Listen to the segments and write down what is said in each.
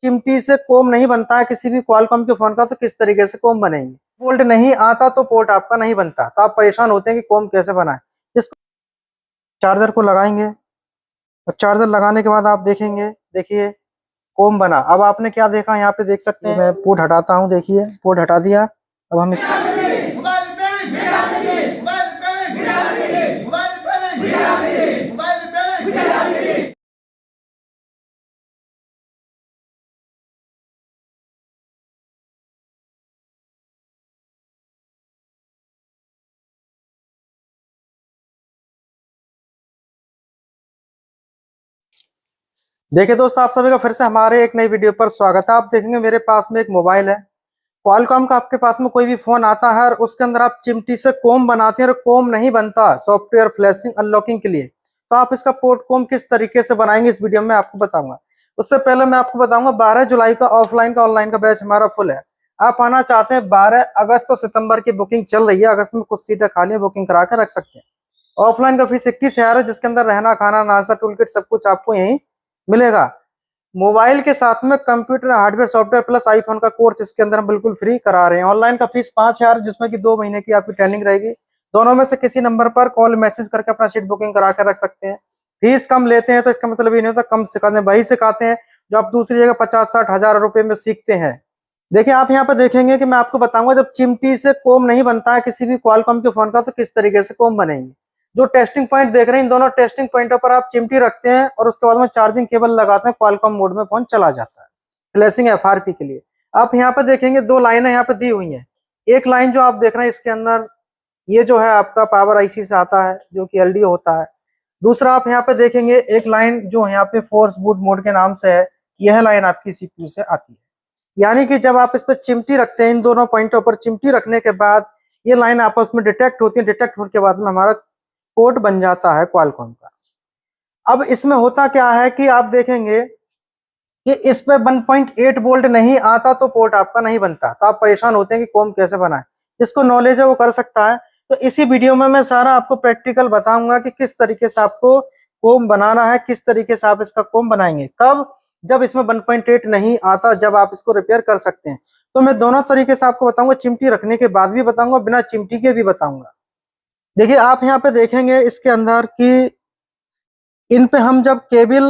चिमटी से कोम नहीं बनता है किसी भी क्वालकॉम के फोन का, तो किस तरीके से कोम बनेंगे। बोल्ट नहीं आता तो पोर्ट आपका नहीं बनता, तो आप परेशान होते हैं कि कोम कैसे बनाए। जिसको चार्जर को लगाएंगे और चार्जर लगाने के बाद आप देखेंगे, देखिए कोम बना। अब आपने क्या देखा, यहाँ पे देख सकते हैं, मैं पोर्ट हटाता हूँ, देखिए पोर्ट हटा दिया। अब हम इसको देखिए दोस्तों, आप सभी का फिर से हमारे एक नई वीडियो पर स्वागत है। आप देखेंगे मेरे पास में एक मोबाइल है क्वालकॉम का। आपके पास में कोई भी फोन आता है और उसके अंदर आप चिमटी से कोम बनाते हैं और कोम नहीं बनता सॉफ्टवेयर फ्लैशिंग अनलॉकिंग के लिए, तो आप इसका पोर्ट कोम किस तरीके से बनाएंगे इस वीडियो में आपको बताऊंगा। उससे पहले मैं आपको बताऊंगा 12 जुलाई का ऑफलाइन का ऑनलाइन का बैच हमारा फुल है। आप आना चाहते हैं 12 अगस्त और सितंबर की बुकिंग चल रही है। अगस्त में कुछ सीटें खाली है, बुकिंग करा के रख सकते हैं। ऑफलाइन का फीस 21,000 है, जिसके अंदर रहना खाना नाश्ता टूल किट सब कुछ आपको यहीं मिलेगा। मोबाइल के साथ में computer hardware software plus iPhone का कोर्स इसके अंदर हम बिल्कुल फ्री करा रहे हैं। ऑनलाइन का फीस 5,000, जिसमें कि 2 महीने की आपकी ट्रेनिंग रहेगी। दोनों में से किसी नंबर पर कॉल मैसेज करके अपना सीट बुकिंग करा कर रख सकते हैं। फीस कम लेते हैं तो इसका मतलब ये नहीं होता कम सिखाते हैं, वही सिखाते हैं जो आप दूसरी जगह 50-60 हजार रुपए में सीखते हैं। देखिए आप यहाँ पे देखेंगे कि मैं आपको बताऊंगा जब चिमटी से कोम नहीं बनता है किसी भी क्वालकॉम के फोन का, तो किस तरीके से कोम बनेंगे। जो टेस्टिंग पॉइंट देख रहे हैं, इन दोनों टेस्टिंग पॉइंटों पर आप चिमटी रखते हैं और उसके बाद में चार्जिंग केबल लगाते हैं, क्वालकॉम मोड में फोन चला जाता है फ्लैशिंग एफआरपी के लिए। आप यहाँ पे देखेंगे 2 लाइनें यहाँ पे दी हुई हैं। एक लाइन जो आप देख रहे हैं इसके अंदर ये जो है आपका पावर आईसी से आता है, जो कि एलडीओ होता है। दूसरा आप यहाँ पे देखेंगे एक लाइन जो यहाँ पे फोर्स बूट मोड के नाम से है, यह लाइन आपकी सीपीयू से आती है। यानी कि जब आप इस पर चिमटी रखते हैं, इन दोनों पॉइंटों पर चिमटी रखने के बाद ये लाइन आपस में डिटेक्ट होती है। डिटेक्ट होने के बाद में हमारा पोर्ट बन जाता है क्वालकॉम का। अब इसमें होता क्या है कि आप देखेंगे कि इस पे 1.8 वोल्ट नहीं आता तो पोर्ट आपका नहीं बनता, तो आप परेशान होते हैं कि कोम कैसे बनाए। जिसको नॉलेज है वो कर सकता है। तो इसी वीडियो में मैं सारा आपको प्रैक्टिकल बताऊंगा कि किस तरीके से आपको कोम बनाना है, किस तरीके से आप इसका कोम बनाएंगे। कब? जब इसमें 1.8 नहीं आता, जब आप इसको रिपेयर कर सकते हैं। तो मैं दोनों तरीके से आपको बताऊंगा, चिमटी रखने के बाद भी बताऊंगा, बिना चिमटी के भी बताऊंगा। देखिए आप यहाँ पे देखेंगे इसके अंदर कि इन पे हम जब केबल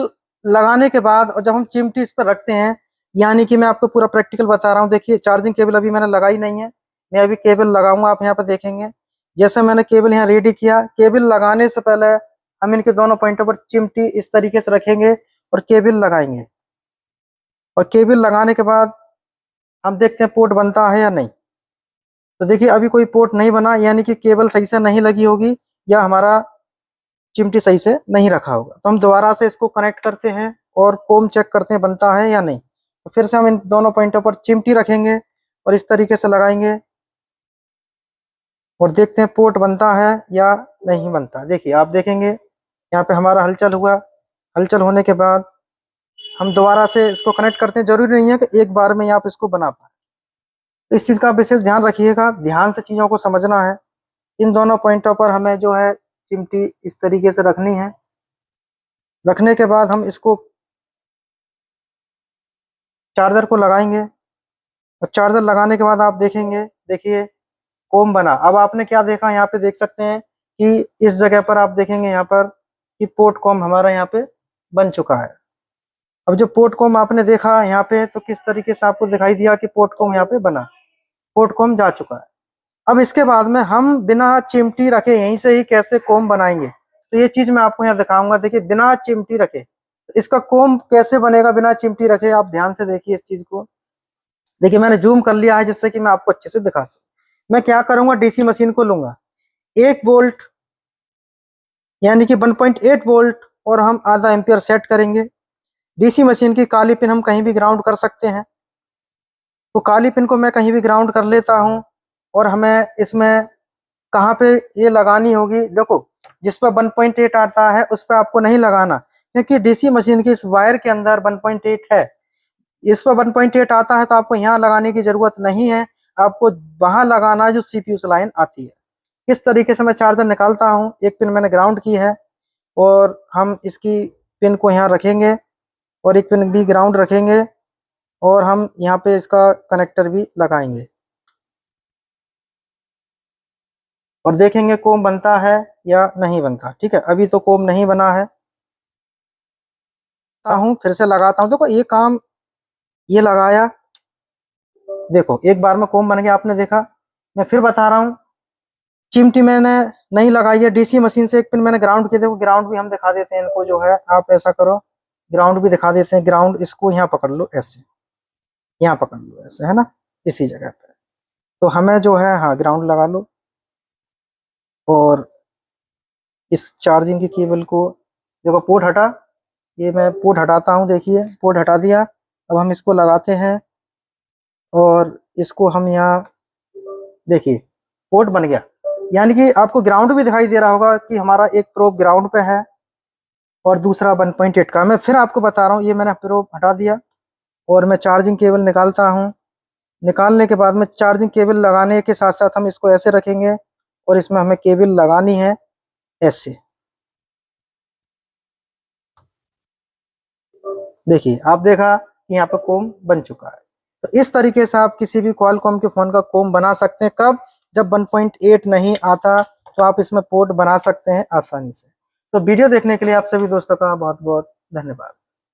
लगाने के बाद और जब हम चिमटी इस पर रखते हैं, यानी कि मैं आपको पूरा प्रैक्टिकल बता रहा हूँ। देखिए चार्जिंग केबल अभी मैंने लगाई नहीं है, मैं अभी केबल लगाऊंगा। आप यहाँ पे देखेंगे जैसे मैंने केबल यहाँ रेडी किया। केबल लगाने से पहले हम इनके दोनों पॉइंटों पर चिमटी इस तरीके से रखेंगे और केबल लगाएंगे। और केबल लगाने के बाद हम देखते हैं पोर्ट बनता है या नहीं। तो देखिए अभी कोई पोर्ट नहीं बना, यानी कि केबल सही से नहीं लगी होगी या हमारा चिमटी सही से नहीं रखा होगा। तो हम दोबारा से इसको कनेक्ट करते हैं और कोम चेक करते हैं बनता है या नहीं। तो फिर से हम इन दोनों पॉइंटों पर चिमटी रखेंगे और इस तरीके से लगाएंगे और देखते हैं पोर्ट बनता है या नहीं बनता। देखिए आप देखेंगे यहाँ पे हमारा हलचल हुआ। हलचल होने के बाद हम दोबारा से इसको कनेक्ट करते हैं। जरूरी नहीं है कि एक बार में आप इसको बना पाए, तो इस चीज़ का विशेष ध्यान रखिएगा। ध्यान से चीज़ों को समझना है। इन दोनों पॉइंटों पर हमें जो है चिमटी इस तरीके से रखनी है। रखने के बाद हम इसको चार्जर को लगाएंगे और चार्जर लगाने के बाद आप देखेंगे, देखिए कोम बना। अब आपने क्या देखा, यहाँ पे देख सकते हैं कि इस जगह पर आप देखेंगे यहाँ पर कि पोर्ट कॉम हमारा यहाँ पे बन चुका है। अब जो पोर्ट कॉम आपने देखा यहाँ पे, तो किस तरीके से आपको दिखाई दिया कि पोर्ट कॉम यहाँ पे बना, पोर्ट कॉम जा चुका है। अब इसके बाद में हम बिना चिमटी रखे यहीं से ही कैसे कोम बनाएंगे, तो ये चीज मैं आपको यहाँ दिखाऊंगा। देखिए बिना चिमटी रखे तो इसका कोम कैसे बनेगा बिना चिमटी रखे, आप ध्यान से देखिए इस चीज को। देखिए मैंने जूम कर लिया है जिससे कि मैं आपको अच्छे से दिखा सकूं। मैं क्या करूंगा, डीसी मशीन को लूंगा, 1 वोल्ट यानी कि 1.8 वोल्ट और हम आधा एम्पियर सेट करेंगे। डीसी मशीन की काली पिन हम कहीं भी ग्राउंड कर सकते हैं, तो काली पिन को मैं कहीं भी ग्राउंड कर लेता हूं। और हमें इसमें कहाँ पे ये लगानी होगी, देखो जिस पर 1.8 आता है उस पर आपको नहीं लगाना, क्योंकि डीसी मशीन की इस वायर के अंदर 1.8 है। इस पर 1.8 आता है तो आपको यहाँ लगाने की जरूरत नहीं है, आपको वहां लगाना है जो सीपीयू से लाइन आती है। इस तरीके से मैं चार्जर निकालता हूँ। एक पिन मैंने ग्राउंड की है और हम इसकी पिन को यहाँ रखेंगे और एक पिन भी ग्राउंड रखेंगे और हम यहाँ पे इसका कनेक्टर भी लगाएंगे और देखेंगे कोम बनता है या नहीं बनता। ठीक है, अभी तो कोम नहीं बना है। हूँ फिर से लगाता हूँ। देखो ये काम, ये लगाया, देखो एक बार में कोम बन गया, आपने देखा। मैं फिर बता रहा हूँ, चिमटी मैंने नहीं लगाई है, डीसी मशीन से एक पिन मैंने ग्राउंड किया। देखो ग्राउंड भी हम दिखा देते हैं इनको, जो है आप ऐसा करो, ग्राउंड भी दिखा देते हैं। ग्राउंड इसको यहाँ पकड़ लो ऐसे, यहाँ पकड़ लो ऐसे, है ना, इसी जगह पे। तो हमें जो है, हाँ ग्राउंड लगा लो। और इस चार्जिंग की केबल को, देखो पोर्ट हटा, ये मैं पोर्ट हटाता हूँ, देखिए पोर्ट हटा दिया। अब हम इसको लगाते हैं और इसको हम यहाँ, देखिए पोर्ट बन गया। यानी कि आपको ग्राउंड भी दिखाई दे रहा होगा कि हमारा एक प्रोब ग्राउंड पे है और दूसरा 1.8 का। मैं फिर आपको बता रहा हूँ, ये मैंने प्रोब हटा दिया और मैं चार्जिंग केबल निकालता हूँ। निकालने के बाद में चार्जिंग केबल लगाने के साथ साथ हम इसको ऐसे रखेंगे और इसमें हमें केबल लगानी है ऐसे। देखिए आप देखा कि यहाँ पे कोम बन चुका है। तो इस तरीके से आप किसी भी क्वालकॉम के फोन का कोम बना सकते हैं। कब? जब 1.8 नहीं आता तो आप इसमें पोर्ट बना सकते हैं आसानी से। तो वीडियो देखने के लिए आप सभी दोस्तों का बहुत बहुत धन्यवाद।